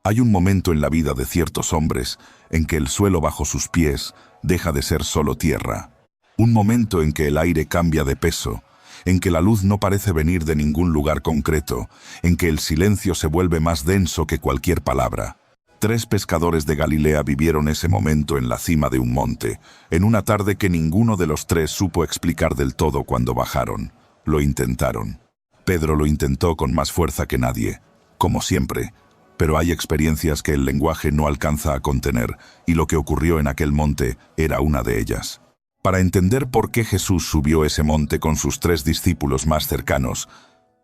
Hay un momento en la vida de ciertos hombres en que el suelo bajo sus pies deja de ser solo tierra. Un momento en que el aire cambia de peso, en que la luz no parece venir de ningún lugar concreto, en que el silencio se vuelve más denso que cualquier palabra. 3 pescadores de Galilea vivieron ese momento en la cima de un monte, en una tarde que ninguno de los 3 supo explicar del todo cuando bajaron. Lo intentaron. Pedro lo intentó con más fuerza que nadie, como siempre, pero hay experiencias que el lenguaje no alcanza a contener, y lo que ocurrió en aquel monte era una de ellas. Para entender por qué Jesús subió ese monte con sus 3 discípulos más cercanos,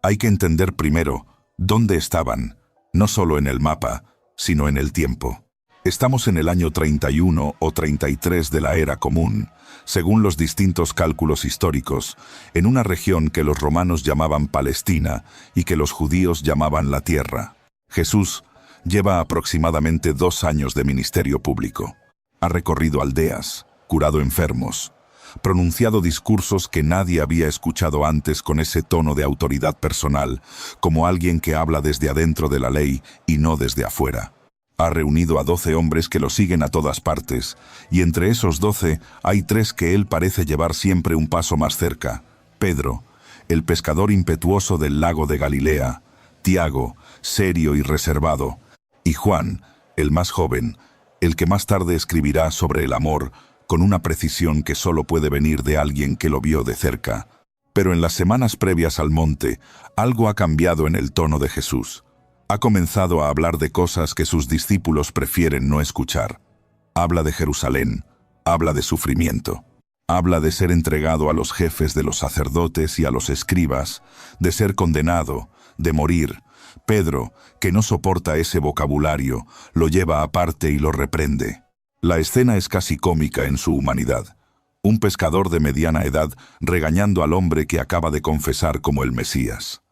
hay que entender primero dónde estaban, no solo en el mapa, sino en el tiempo. Estamos en el año 31 o 33 de la era común, según los distintos cálculos históricos, en una región que los romanos llamaban Palestina y que los judíos llamaban la Tierra. Jesús lleva aproximadamente 2 años de ministerio público. Ha recorrido aldeas, curado enfermos, pronunciado discursos que nadie había escuchado antes con ese tono de autoridad personal, como alguien que habla desde adentro de la ley y no desde afuera. Ha reunido a 12 hombres que lo siguen a todas partes, y entre esos 12 hay 3 que él parece llevar siempre un paso más cerca. Pedro, el pescador impetuoso del lago de Galilea; Tiago, serio y reservado; y Juan, el más joven, el que más tarde escribirá sobre el amor, con una precisión que solo puede venir de alguien que lo vio de cerca. Pero en las semanas previas al monte, algo ha cambiado en el tono de Jesús. Ha comenzado a hablar de cosas que sus discípulos prefieren no escuchar. Habla de Jerusalén, habla de sufrimiento. Habla de ser entregado a los jefes de los sacerdotes y a los escribas, de ser condenado, de morir. Pedro, que no soporta ese vocabulario, lo lleva aparte y lo reprende. La escena es casi cómica en su humanidad. Un pescador de mediana edad regañando al hombre que acaba de confesar como el Mesías.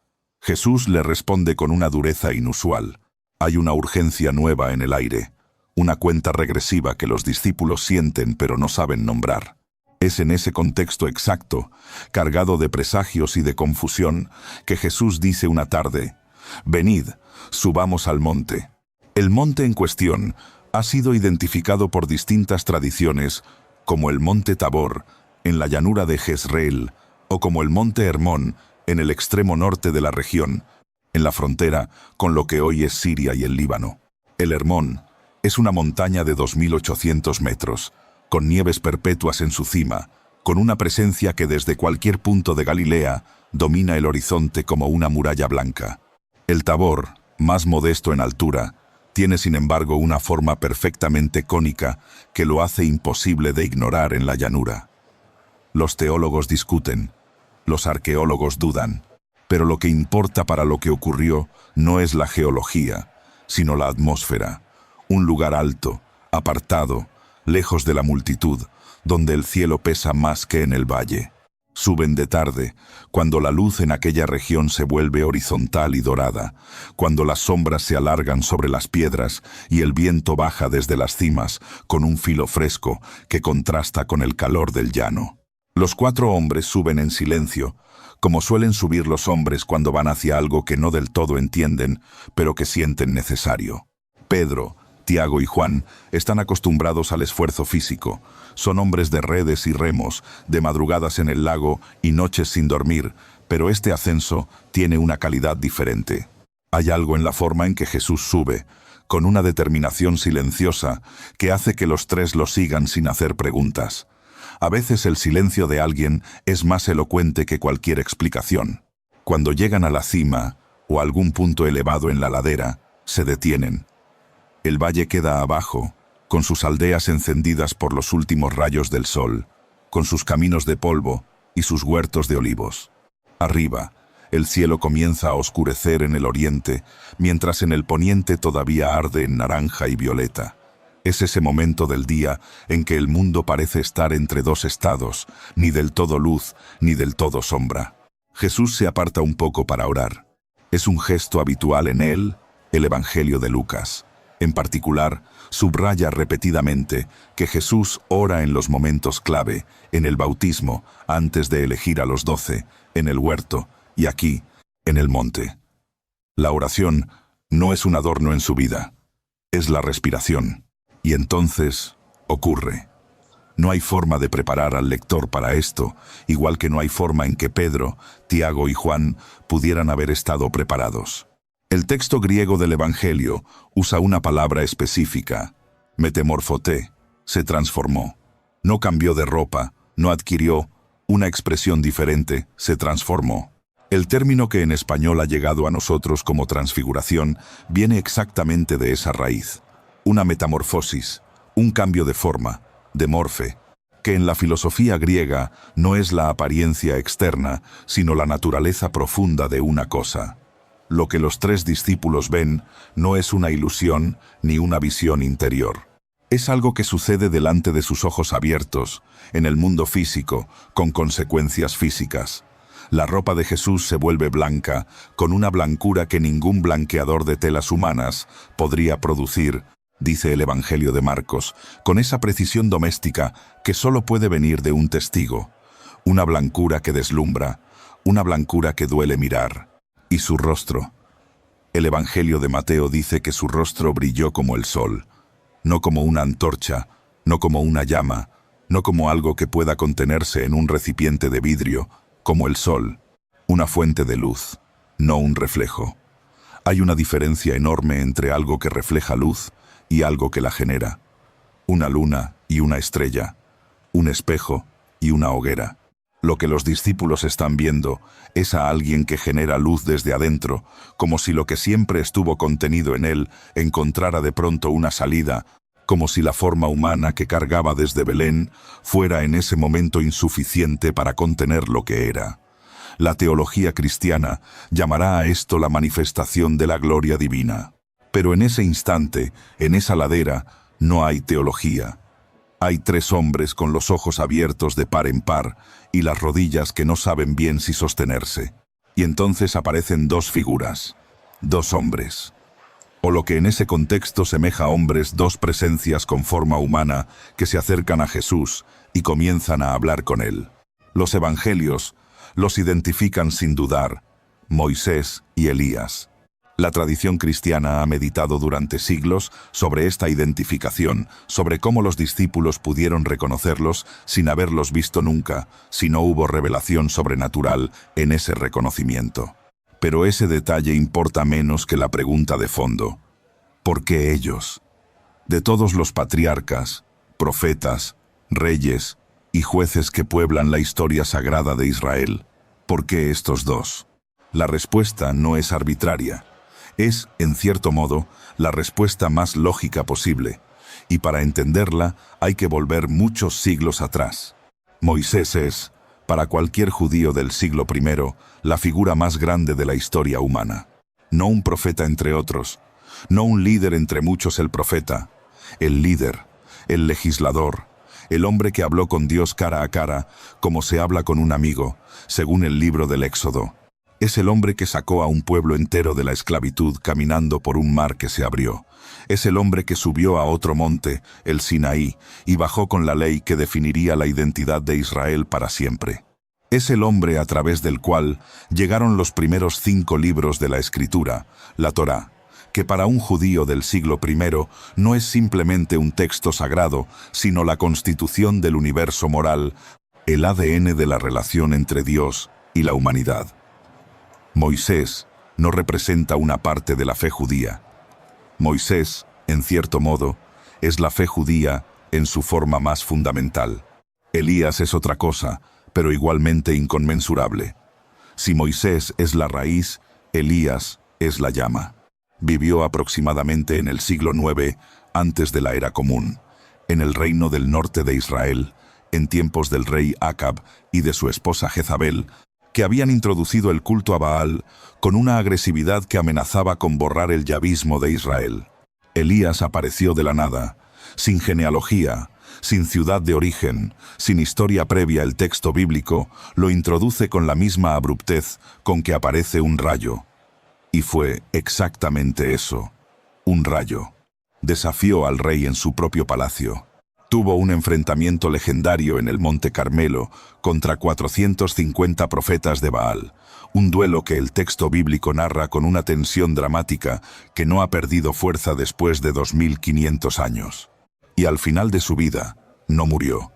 Jesús le responde con una dureza inusual. Hay una urgencia nueva en el aire, una cuenta regresiva que los discípulos sienten pero no saben nombrar. Es en ese contexto exacto, cargado de presagios y de confusión, que Jesús dice una tarde: «Venid, subamos al monte». El monte en cuestión ha sido identificado por distintas tradiciones como el monte Tabor, en la llanura de Jezreel, o como el monte Hermón, en el extremo norte de la región, en la frontera con lo que hoy es Siria y el Líbano. El Hermón es una montaña de 2.800 metros, con nieves perpetuas en su cima, con una presencia que desde cualquier punto de Galilea domina el horizonte como una muralla blanca. El Tabor, más modesto en altura, tiene sin embargo una forma perfectamente cónica que lo hace imposible de ignorar en la llanura. Los teólogos discuten, los arqueólogos dudan, pero lo que importa para lo que ocurrió no es la geología, sino la atmósfera, un lugar alto, apartado, lejos de la multitud, donde el cielo pesa más que en el valle. Suben de tarde, cuando la luz en aquella región se vuelve horizontal y dorada, cuando las sombras se alargan sobre las piedras y el viento baja desde las cimas con un filo fresco que contrasta con el calor del llano. Los 4 hombres suben en silencio, como suelen subir los hombres cuando van hacia algo que no del todo entienden, pero que sienten necesario. Pedro, Tiago y Juan están acostumbrados al esfuerzo físico. Son hombres de redes y remos, de madrugadas en el lago y noches sin dormir, pero este ascenso tiene una calidad diferente. Hay algo en la forma en que Jesús sube, con una determinación silenciosa que hace que los 3 lo sigan sin hacer preguntas. A veces el silencio de alguien es más elocuente que cualquier explicación. Cuando llegan a la cima o a algún punto elevado en la ladera, se detienen. El valle queda abajo, con sus aldeas encendidas por los últimos rayos del sol, con sus caminos de polvo y sus huertos de olivos. Arriba, el cielo comienza a oscurecer en el oriente, mientras en el poniente todavía arde en naranja y violeta. Es ese momento del día en que el mundo parece estar entre 2 estados, ni del todo luz, ni del todo sombra. Jesús se aparta un poco para orar. Es un gesto habitual en él, el Evangelio de Lucas. En particular, subraya repetidamente que Jesús ora en los momentos clave, en el bautismo, antes de elegir a los 12, en el huerto y aquí, en el monte. La oración no es un adorno en su vida, es la respiración. Y entonces ocurre. No hay forma de preparar al lector para esto, igual que no hay forma en que Pedro, Tiago y Juan pudieran haber estado preparados. El texto griego del Evangelio usa una palabra específica, metamorfoté, se transformó. No cambió de ropa, no adquirió una expresión diferente, se transformó. El término que en español ha llegado a nosotros como transfiguración viene exactamente de esa raíz. Una metamorfosis, un cambio de forma, de morfe, que en la filosofía griega no es la apariencia externa, sino la naturaleza profunda de una cosa. Lo que los tres discípulos ven no es una ilusión ni una visión interior. Es algo que sucede delante de sus ojos abiertos, en el mundo físico, con consecuencias físicas. La ropa de Jesús se vuelve blanca, con una blancura que ningún blanqueador de telas humanas podría producir, dice el Evangelio de Marcos, con esa precisión doméstica que solo puede venir de un testigo. Una blancura que deslumbra, una blancura que duele mirar. Y su rostro. El Evangelio de Mateo dice que su rostro brilló como el sol, no como una antorcha, no como una llama, no como algo que pueda contenerse en un recipiente de vidrio, como el sol, una fuente de luz, no un reflejo. Hay una diferencia enorme entre algo que refleja luz y algo que la genera. Una luna y una estrella, un espejo y una hoguera. Lo que los discípulos están viendo es a alguien que genera luz desde adentro, como si lo que siempre estuvo contenido en él encontrara de pronto una salida, como si la forma humana que cargaba desde Belén fuera en ese momento insuficiente para contener lo que era. La teología cristiana llamará a esto la manifestación de la gloria divina. Pero en ese instante, en esa ladera, no hay teología. Hay tres hombres con los ojos abiertos de par en par y las rodillas que no saben bien si sostenerse. Y entonces aparecen dos figuras, dos hombres. O lo que en ese contexto semeja a hombres, dos presencias con forma humana que se acercan a Jesús y comienzan a hablar con él. Los evangelios los identifican sin dudar, Moisés y Elías. La tradición cristiana ha meditado durante siglos sobre esta identificación, sobre cómo los discípulos pudieron reconocerlos sin haberlos visto nunca, si no hubo revelación sobrenatural en ese reconocimiento. Pero ese detalle importa menos que la pregunta de fondo. ¿Por qué ellos? De todos los patriarcas, profetas, reyes y jueces que pueblan la historia sagrada de Israel, ¿por qué estos dos? La respuesta no es arbitraria. Es, en cierto modo, la respuesta más lógica posible, y para entenderla hay que volver muchos siglos atrás. Moisés es, para cualquier judío del siglo I, la figura más grande de la historia humana. No un profeta entre otros, no un líder entre muchos el profeta, el líder, el legislador, el hombre que habló con Dios cara a cara, como se habla con un amigo, según el libro del Éxodo. Es el hombre que sacó a un pueblo entero de la esclavitud caminando por un mar que se abrió. Es el hombre que subió a otro monte, el Sinaí, y bajó con la ley que definiría la identidad de Israel para siempre. Es el hombre a través del cual llegaron los primeros 5 libros de la Escritura, la Torá, que para un judío del siglo I no es simplemente un texto sagrado, sino la constitución del universo moral, el ADN de la relación entre Dios y la humanidad. Moisés no representa una parte de la fe judía. Moisés, en cierto modo, es la fe judía en su forma más fundamental. Elías es otra cosa, pero igualmente inconmensurable. Si Moisés es la raíz, Elías es la llama. Vivió aproximadamente en el siglo IX, antes de la era común, en el reino del norte de Israel, en tiempos del rey Acab y de su esposa Jezabel, que habían introducido el culto a Baal con una agresividad que amenazaba con borrar el yavismo de Israel. Elías apareció de la nada, sin genealogía, sin ciudad de origen, sin historia previa. El texto bíblico lo introduce con la misma abruptez con que aparece un rayo. Y fue exactamente eso, un rayo. Desafió al rey en su propio palacio. Tuvo un enfrentamiento legendario en el Monte Carmelo contra 450 profetas de Baal, un duelo que el texto bíblico narra con una tensión dramática que no ha perdido fuerza después de 2500 años. Y al final de su vida, no murió,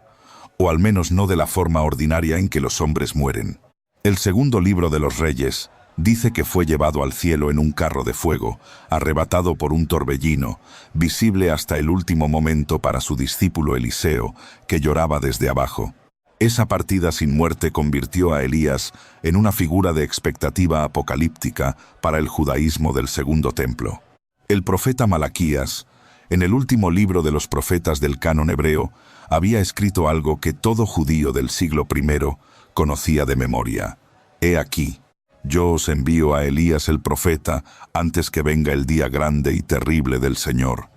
o al menos no de la forma ordinaria en que los hombres mueren. El segundo libro de los Reyes dice que fue llevado al cielo en un carro de fuego, arrebatado por un torbellino, visible hasta el último momento para su discípulo Eliseo, que lloraba desde abajo. Esa partida sin muerte convirtió a Elías en una figura de expectativa apocalíptica para el judaísmo del Segundo Templo. El profeta Malaquías, en el último libro de los profetas del canon hebreo, había escrito algo que todo judío del siglo I conocía de memoria. He aquí, yo os envío a Elías el profeta antes que venga el día grande y terrible del Señor.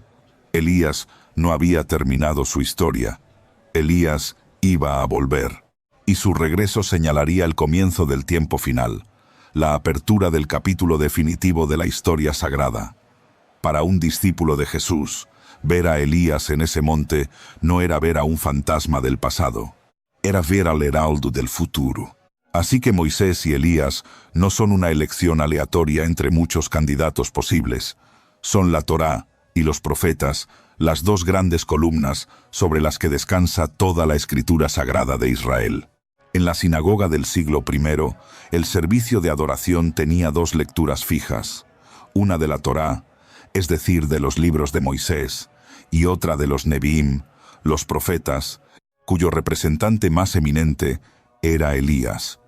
Elías no había terminado su historia. Elías iba a volver, y su regreso señalaría el comienzo del tiempo final, la apertura del capítulo definitivo de la historia sagrada. Para un discípulo de Jesús, ver a Elías en ese monte no era ver a un fantasma del pasado, era ver al heraldo del futuro. Así que Moisés y Elías no son una elección aleatoria entre muchos candidatos posibles. Son la Torá y los profetas, las dos grandes columnas sobre las que descansa toda la escritura sagrada de Israel. En la sinagoga del siglo I, el servicio de adoración tenía dos lecturas fijas, una de la Torá, es decir, de los libros de Moisés, y otra de los Neviim, los profetas, cuyo representante más eminente era Elías.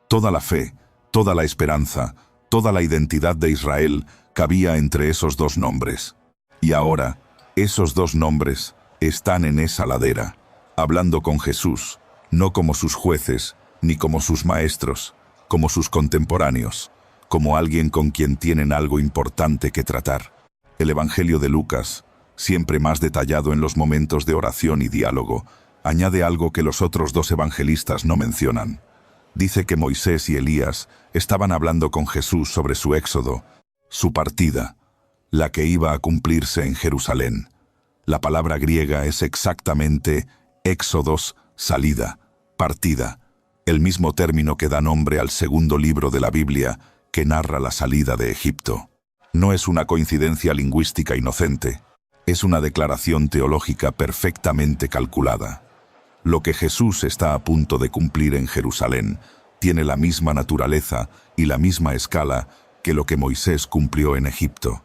Toda la fe, toda la esperanza, toda la identidad de Israel cabía entre esos dos nombres. Y ahora, esos dos nombres están en esa ladera, hablando con Jesús, no como sus jueces, ni como sus maestros, como sus contemporáneos, como alguien con quien tienen algo importante que tratar. El Evangelio de Lucas, siempre más detallado en los momentos de oración y diálogo, añade algo que los otros dos evangelistas no mencionan. Dice que Moisés y Elías estaban hablando con Jesús sobre su éxodo, su partida, la que iba a cumplirse en Jerusalén. La palabra griega es exactamente éxodos, salida, partida, el mismo término que da nombre al segundo libro de la Biblia que narra la salida de Egipto. No es una coincidencia lingüística inocente, es una declaración teológica perfectamente calculada. Lo que Jesús está a punto de cumplir en Jerusalén tiene la misma naturaleza y la misma escala que lo que Moisés cumplió en Egipto.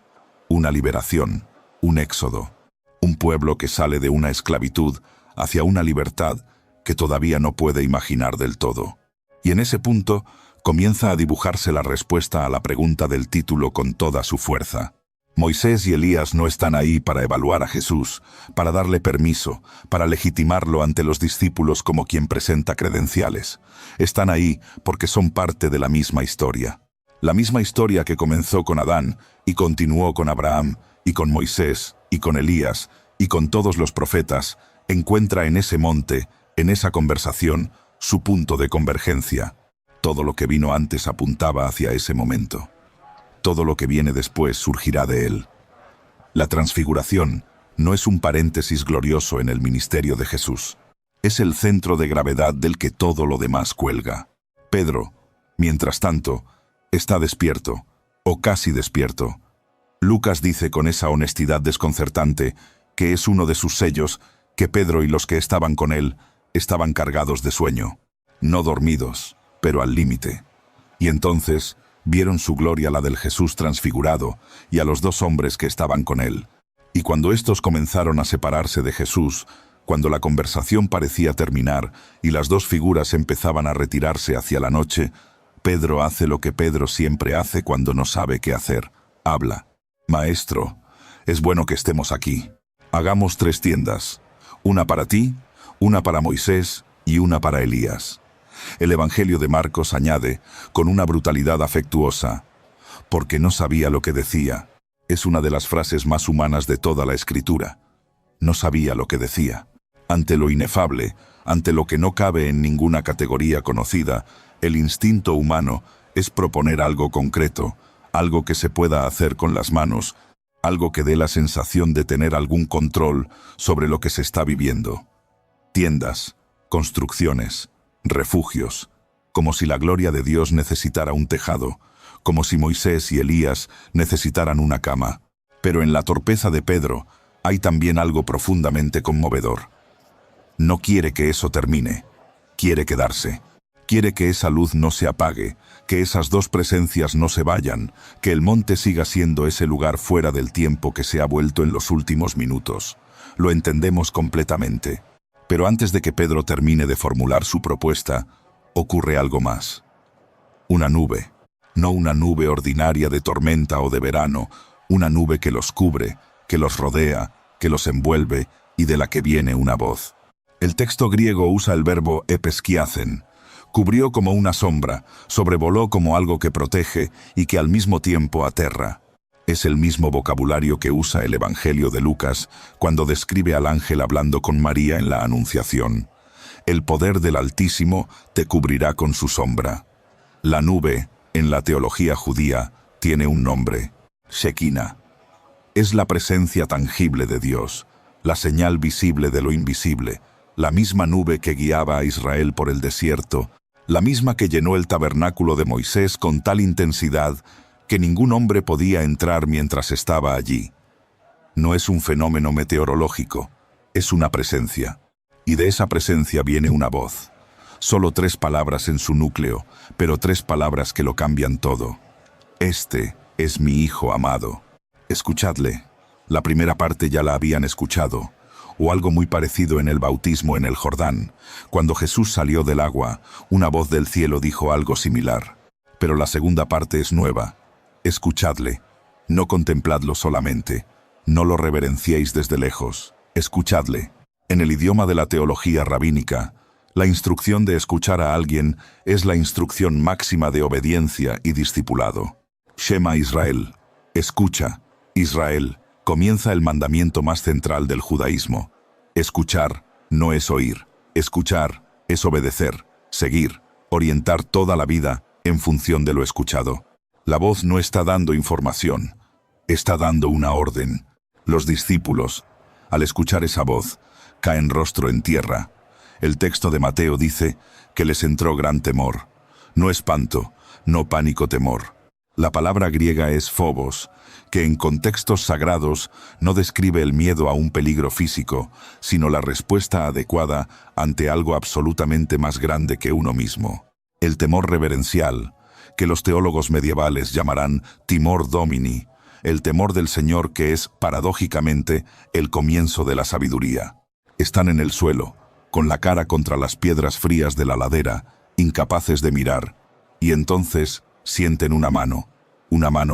Una liberación, un éxodo, un pueblo que sale de una esclavitud hacia una libertad que todavía no puede imaginar del todo. Y en ese punto comienza a dibujarse la respuesta a la pregunta del título con toda su fuerza. Moisés y Elías no están ahí para evaluar a Jesús, para darle permiso, para legitimarlo ante los discípulos como quien presenta credenciales. Están ahí porque son parte de la misma historia. La misma historia que comenzó con Adán y continuó con Abraham y con Moisés y con Elías y con todos los profetas, encuentra en ese monte, en esa conversación, su punto de convergencia. Todo lo que vino antes apuntaba hacia ese momento. Todo lo que viene después surgirá de él. La transfiguración no es un paréntesis glorioso en el ministerio de Jesús. Es el centro de gravedad del que todo lo demás cuelga. Pedro, mientras tanto, está despierto, o casi despierto. Lucas dice con esa honestidad desconcertante que es uno de sus sellos que Pedro y los que estaban con él estaban cargados de sueño, no dormidos, pero al límite. Y entonces vieron su gloria, la del Jesús transfigurado, y a los dos hombres que estaban con él. Y cuando estos comenzaron a separarse de Jesús, cuando la conversación parecía terminar y las dos figuras empezaban a retirarse hacia la noche, Pedro hace lo que Pedro siempre hace cuando no sabe qué hacer. Habla. Maestro, es bueno que estemos aquí. Hagamos 3 tiendas, una para ti, una para Moisés y una para Elías. El Evangelio de Marcos añade, con una brutalidad afectuosa, porque no sabía lo que decía. Es una de las frases más humanas de toda la Escritura. No sabía lo que decía. Ante lo inefable, ante lo que no cabe en ninguna categoría conocida, el instinto humano es proponer algo concreto, algo que se pueda hacer con las manos, algo que dé la sensación de tener algún control sobre lo que se está viviendo. Tiendas, construcciones, refugios, como si la gloria de Dios necesitara un tejado, como si Moisés y Elías necesitaran una cama. Pero en la torpeza de Pedro hay también algo profundamente conmovedor. No quiere que eso termine, quiere quedarse. Quiere que esa luz no se apague, que esas dos presencias no se vayan, que el monte siga siendo ese lugar fuera del tiempo que se ha vuelto en los últimos minutos. Lo entendemos completamente. Pero antes de que Pedro termine de formular su propuesta, ocurre algo más. Una nube. No una nube ordinaria de tormenta o de verano, una nube que los cubre, que los rodea, que los envuelve y de la que viene una voz. El texto griego usa el verbo epeskiazen. Cubrió como una sombra, sobrevoló como algo que protege y que al mismo tiempo aterra. Es el mismo vocabulario que usa el Evangelio de Lucas cuando describe al ángel hablando con María en la Anunciación. El poder del Altísimo te cubrirá con su sombra. La nube, en la teología judía, tiene un nombre: Shekinah. Es la presencia tangible de Dios, la señal visible de lo invisible, la misma nube que guiaba a Israel por el desierto, la misma que llenó el tabernáculo de Moisés con tal intensidad que ningún hombre podía entrar mientras estaba allí. No es un fenómeno meteorológico, es una presencia. Y de esa presencia viene una voz. Solo 3 palabras en su núcleo, pero 3 palabras que lo cambian todo. Este es mi Hijo amado. Escuchadle. La primera parte ya la habían escuchado, o algo muy parecido en el bautismo en el Jordán. Cuando Jesús salió del agua, una voz del cielo dijo algo similar. Pero la segunda parte es nueva. Escuchadle. No contempladlo solamente. No lo reverenciéis desde lejos. Escuchadle. En el idioma de la teología rabínica, la instrucción de escuchar a alguien es la instrucción máxima de obediencia y discipulado. Shema Israel. Escucha, Israel. Comienza el mandamiento más central del judaísmo. Escuchar no es oír. Escuchar es obedecer, seguir, orientar toda la vida en función de lo escuchado. La voz no está dando información, está dando una orden. Los discípulos, al escuchar esa voz, caen rostro en tierra. El texto de Mateo dice que les entró gran temor. No espanto, no pánico, temor. La palabra griega es phobos, que en contextos sagrados no describe el miedo a un peligro físico, sino la respuesta adecuada ante algo absolutamente más grande que uno mismo. El temor reverencial, que los teólogos medievales llamarán timor domini, el temor del Señor, que es, paradójicamente, el comienzo de la sabiduría. Están en el suelo, con la cara contra las piedras frías de la ladera, incapaces de mirar, y entonces sienten una mano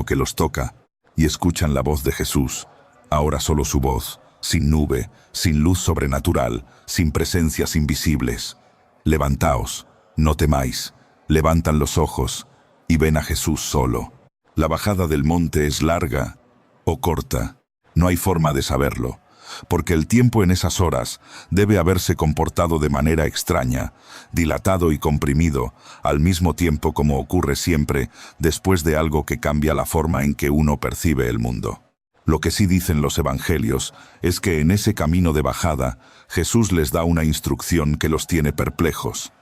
que los toca, y escuchan la voz de Jesús, ahora solo su voz, sin nube, sin luz sobrenatural, sin presencias invisibles. Levantaos, no temáis. Levantan los ojos y ven a Jesús solo. La bajada del monte es larga o corta. No hay forma de saberlo, porque el tiempo en esas horas debe haberse comportado de manera extraña, dilatado y comprimido, al mismo tiempo como ocurre siempre después de algo que cambia la forma en que uno percibe el mundo. Lo que sí dicen los evangelios es que en ese camino de bajada, Jesús les da una instrucción que los tiene perplejos.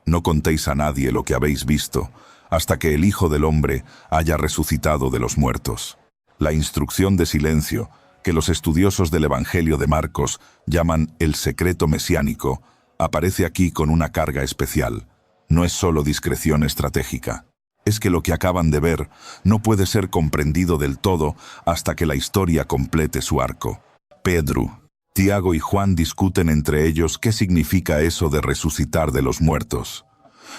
No contéis a nadie lo que habéis visto, hasta que el Hijo del Hombre haya resucitado de los muertos. La instrucción de silencio, que los estudiosos del Evangelio de Marcos llaman el secreto mesiánico, aparece aquí con una carga especial. No es solo discreción estratégica. Es que lo que acaban de ver no puede ser comprendido del todo hasta que la historia complete su arco. Pedro, Tiago y Juan discuten entre ellos qué significa eso de resucitar de los muertos.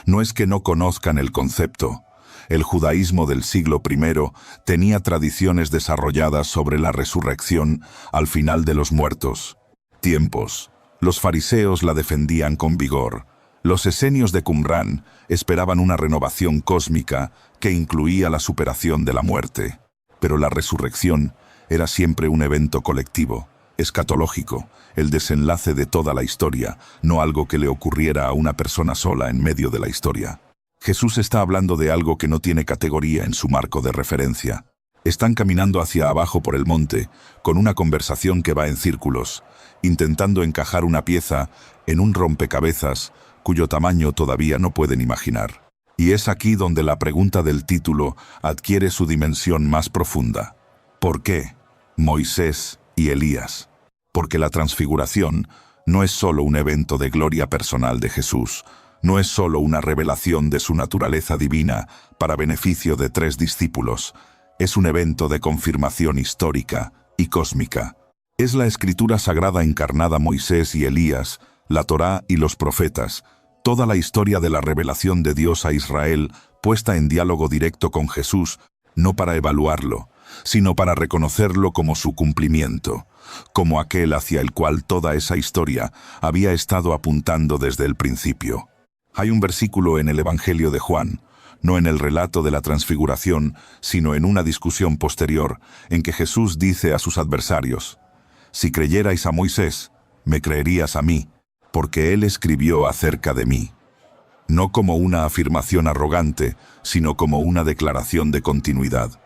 No es que no conozcan el concepto. El judaísmo del siglo I tenía tradiciones desarrolladas sobre la resurrección al final de los muertos. Tiempos. Los fariseos la defendían con vigor. Los esenios de Qumrán esperaban una renovación cósmica que incluía la superación de la muerte. Pero la resurrección era siempre un evento colectivo, escatológico, el desenlace de toda la historia, no algo que le ocurriera a una persona sola en medio de la historia. Jesús está hablando de algo que no tiene categoría en su marco de referencia. Están caminando hacia abajo por el monte, con una conversación que va en círculos, intentando encajar una pieza en un rompecabezas cuyo tamaño todavía no pueden imaginar. Y es aquí donde la pregunta del título adquiere su dimensión más profunda. ¿Por qué Moisés y Elías? Porque la transfiguración no es solo un evento de gloria personal de Jesús, no es solo una revelación de su naturaleza divina para beneficio de 3 discípulos, es un evento de confirmación histórica y cósmica. Es la escritura sagrada encarnada Moisés y Elías, la Torá y los profetas, toda la historia de la revelación de Dios a Israel puesta en diálogo directo con Jesús, no para evaluarlo, sino para reconocerlo como su cumplimiento, como aquel hacia el cual toda esa historia había estado apuntando desde el principio. Hay un versículo en el Evangelio de Juan, no en el relato de la transfiguración, sino en una discusión posterior, en que Jesús dice a sus adversarios: «Si creyerais a Moisés, me creerías a mí, porque él escribió acerca de mí». No como una afirmación arrogante, sino como una declaración de continuidad.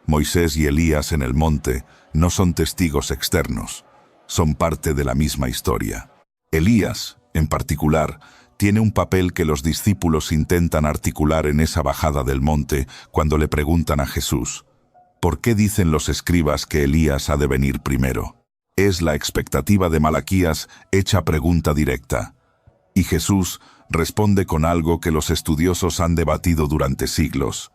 Moisés y Elías en el monte no son testigos externos, son parte de la misma historia. Elías, en particular, tiene un papel que los discípulos intentan articular en esa bajada del monte cuando le preguntan a Jesús: ¿por qué dicen los escribas que Elías ha de venir primero? Es la expectativa de Malaquías hecha pregunta directa. Y Jesús responde con algo que los estudiosos han debatido durante siglos.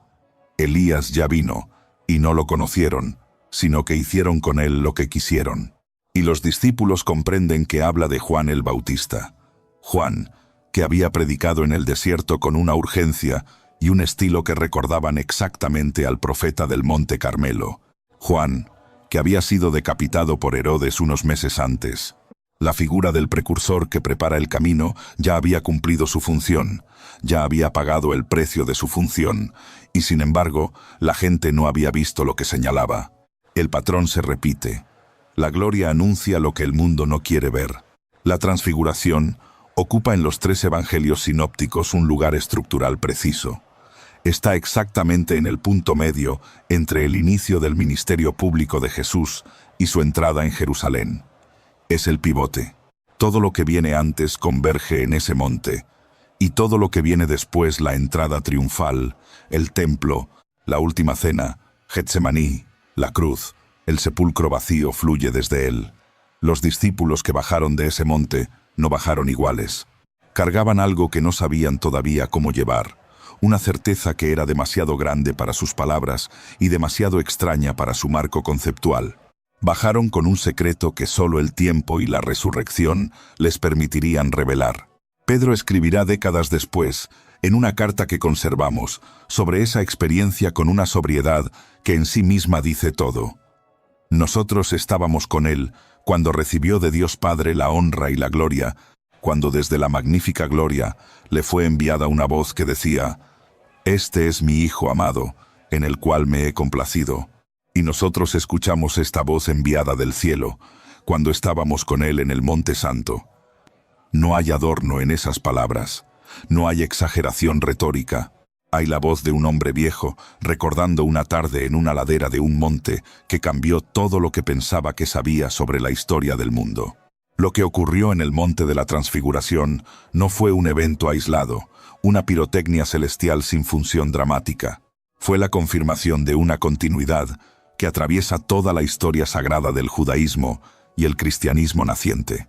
Elías ya vino, y no lo conocieron, sino que hicieron con él lo que quisieron. Y los discípulos comprenden que habla de Juan el Bautista. Juan, que había predicado en el desierto con una urgencia y un estilo que recordaban exactamente al profeta del Monte Carmelo. Juan, que había sido decapitado por Herodes unos meses antes. La figura del precursor que prepara el camino ya había cumplido su función, ya había pagado el precio de su función, y sin embargo, la gente no había visto lo que señalaba. El patrón se repite. La gloria anuncia lo que el mundo no quiere ver. La transfiguración ocupa en los 3 evangelios sinópticos un lugar estructural preciso. Está exactamente en el punto medio entre el inicio del ministerio público de Jesús y su entrada en Jerusalén. Es el pivote. Todo lo que viene antes converge en ese monte, y todo lo que viene después, la entrada triunfal, el templo, la última cena, Getsemaní, la cruz, el sepulcro vacío fluye desde él. Los discípulos que bajaron de ese monte no bajaron iguales. Cargaban algo que no sabían todavía cómo llevar, una certeza que era demasiado grande para sus palabras y demasiado extraña para su marco conceptual. Bajaron con un secreto que solo el tiempo y la resurrección les permitirían revelar. Pedro escribirá décadas después, en una carta que conservamos, sobre esa experiencia con una sobriedad que en sí misma dice todo. Nosotros estábamos con él cuando recibió de Dios Padre la honra y la gloria, cuando desde la magnífica gloria le fue enviada una voz que decía: «Este es mi Hijo amado, en el cual me he complacido». Y nosotros escuchamos esta voz enviada del cielo, cuando estábamos con él en el Monte Santo. No hay adorno en esas palabras, no hay exageración retórica. Hay la voz de un hombre viejo, recordando una tarde en una ladera de un monte que cambió todo lo que pensaba que sabía sobre la historia del mundo. Lo que ocurrió en el monte de la Transfiguración no fue un evento aislado, una pirotecnia celestial sin función dramática. Fue la confirmación de una continuidad que atraviesa toda la historia sagrada del judaísmo y el cristianismo naciente.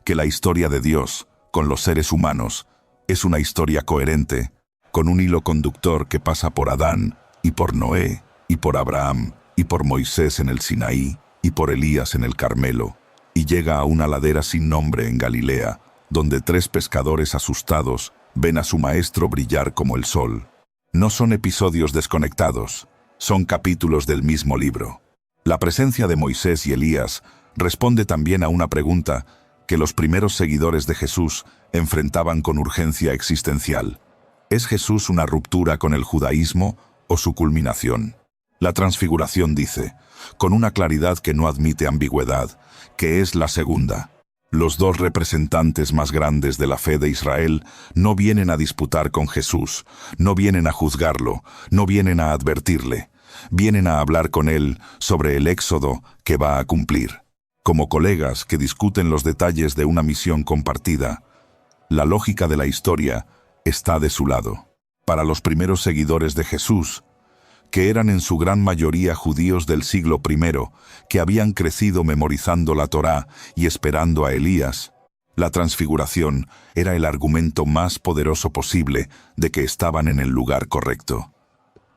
Que la historia de Dios, con los seres humanos, es una historia coherente, con un hilo conductor que pasa por Adán, y por Noé, y por Abraham, y por Moisés en el Sinaí, y por Elías en el Carmelo, y llega a una ladera sin nombre en Galilea, donde 3 pescadores asustados ven a su maestro brillar como el sol. No son episodios desconectados, son capítulos del mismo libro. La presencia de Moisés y Elías responde también a una pregunta que los primeros seguidores de Jesús enfrentaban con urgencia existencial. ¿Es Jesús una ruptura con el judaísmo o su culminación? La Transfiguración dice, con una claridad que no admite ambigüedad, que es la segunda. Los 2 representantes más grandes de la fe de Israel no vienen a disputar con Jesús, no vienen a juzgarlo, no vienen a advertirle, Vienen a hablar con él sobre el éxodo que va a cumplir. Como colegas que discuten los detalles de una misión compartida, la lógica de la historia está de su lado. Para los primeros seguidores de Jesús, que eran en su gran mayoría judíos del siglo I, que habían crecido memorizando la Torá y esperando a Elías, la transfiguración era el argumento más poderoso posible de que estaban en el lugar correcto.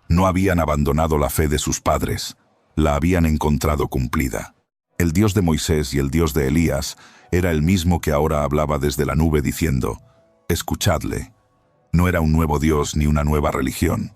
No habían abandonado la fe de sus padres, la habían encontrado cumplida. El Dios de Moisés y el Dios de Elías era el mismo que ahora hablaba desde la nube diciendo, «Escuchadle». No era un nuevo Dios ni una nueva religión.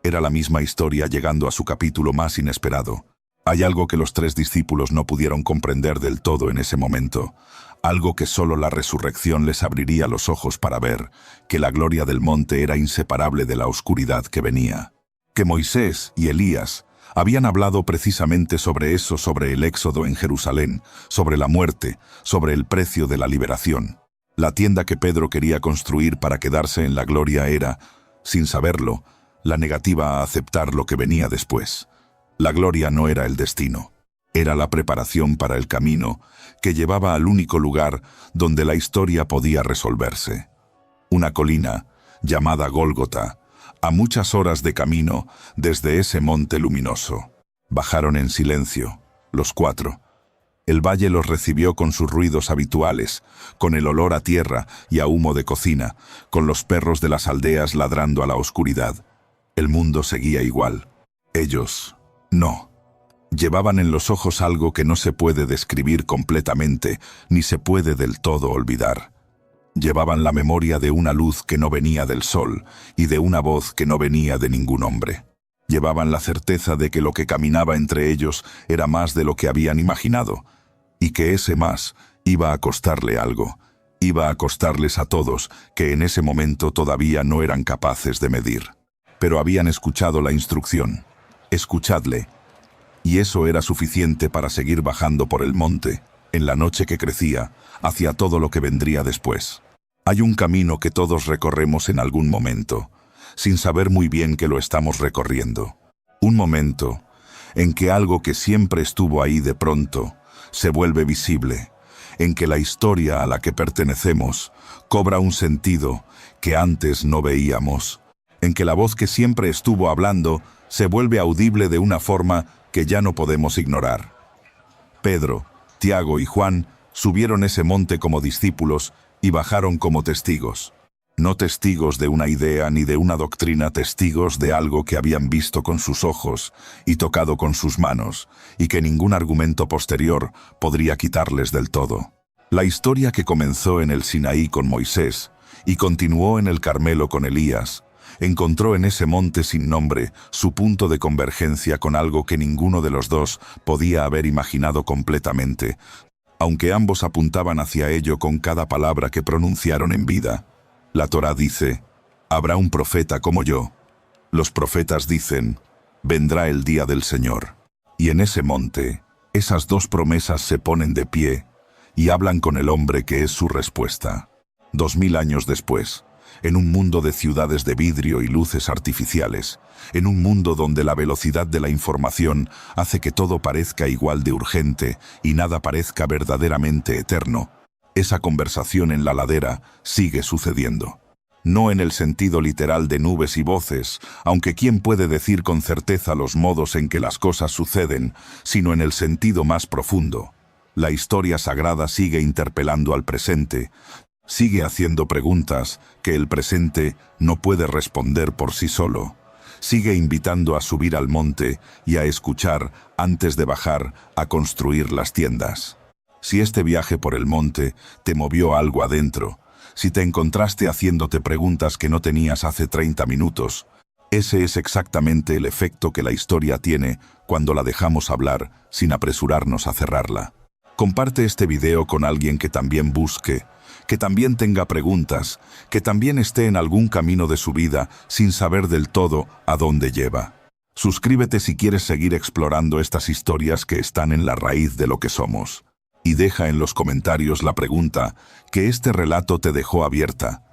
Era la misma historia llegando a su capítulo más inesperado. Hay algo que los 3 discípulos no pudieron comprender del todo en ese momento. Algo que solo la resurrección les abriría los ojos para ver, que la gloria del monte era inseparable de la oscuridad que venía. Que Moisés y Elías habían hablado precisamente sobre eso, sobre el éxodo en Jerusalén, sobre la muerte, sobre el precio de la liberación. La tienda que Pedro quería construir para quedarse en la gloria era, sin saberlo, la negativa a aceptar lo que venía después. La gloria no era el destino, era la preparación para el camino que llevaba al único lugar donde la historia podía resolverse. Una colina, llamada Gólgota, a muchas horas de camino desde ese monte luminoso. Bajaron en silencio, los 4. El valle los recibió con sus ruidos habituales, con el olor a tierra y a humo de cocina, con los perros de las aldeas ladrando a la oscuridad. El mundo seguía igual. Ellos, no. Llevaban en los ojos algo que no se puede describir completamente, ni se puede del todo olvidar. Llevaban la memoria de una luz que no venía del sol y de una voz que no venía de ningún hombre. Llevaban la certeza de que lo que caminaba entre ellos era más de lo que habían imaginado, y que ese más iba a costarle algo, iba a costarles a todos que en ese momento todavía no eran capaces de medir. Pero habían escuchado la instrucción, escuchadle, y eso era suficiente para seguir bajando por el monte, en la noche que crecía, hacia todo lo que vendría después. Hay un camino que todos recorremos en algún momento, sin saber muy bien que lo estamos recorriendo. Un momento en que algo que siempre estuvo ahí de pronto se vuelve visible, en que la historia a la que pertenecemos cobra un sentido que antes no veíamos, en que la voz que siempre estuvo hablando se vuelve audible de una forma que ya no podemos ignorar. Pedro, Tiago y Juan subieron ese monte como discípulos y bajaron como testigos. No testigos de una idea ni de una doctrina, testigos de algo que habían visto con sus ojos y tocado con sus manos, y que ningún argumento posterior podría quitarles del todo. La historia que comenzó en el Sinaí con Moisés y continuó en el Carmelo con Elías, encontró en ese monte sin nombre su punto de convergencia con algo que ninguno de los dos podía haber imaginado completamente, aunque ambos apuntaban hacia ello con cada palabra que pronunciaron en vida. La Torá dice, «Habrá un profeta como yo». Los profetas dicen, «Vendrá el día del Señor». Y en ese monte, esas 2 promesas se ponen de pie y hablan con el hombre que es su respuesta. 2000 años después, en un mundo de ciudades de vidrio y luces artificiales, en un mundo donde la velocidad de la información hace que todo parezca igual de urgente y nada parezca verdaderamente eterno, esa conversación en la ladera sigue sucediendo. No en el sentido literal de nubes y voces, aunque quién puede decir con certeza los modos en que las cosas suceden, sino en el sentido más profundo. La historia sagrada sigue interpelando al presente, sigue haciendo preguntas que el presente no puede responder por sí solo. Sigue invitando a subir al monte y a escuchar antes de bajar a construir las tiendas. Si este viaje por el monte te movió algo adentro, si te encontraste haciéndote preguntas que no tenías hace 30 minutos, ese es exactamente el efecto que la historia tiene cuando la dejamos hablar sin apresurarnos a cerrarla. Comparte este video con alguien que también busque, que también tenga preguntas, que también esté en algún camino de su vida sin saber del todo a dónde lleva. Suscríbete si quieres seguir explorando estas historias que están en la raíz de lo que somos. Y deja en los comentarios la pregunta que este relato te dejó abierta.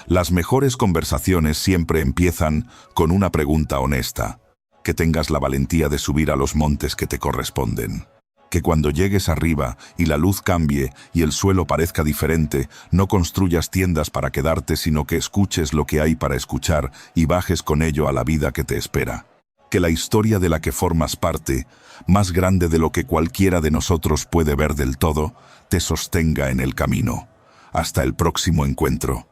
Las mejores conversaciones siempre empiezan con una pregunta honesta. que tengas la valentía de subir a los montes que te corresponden. Que cuando llegues arriba y la luz cambie y el suelo parezca diferente, no construyas tiendas para quedarte, sino que escuches lo que hay para escuchar y bajes con ello a la vida que te espera. Que la historia de la que formas parte, más grande de lo que cualquiera de nosotros puede ver del todo, te sostenga en el camino. Hasta el próximo encuentro.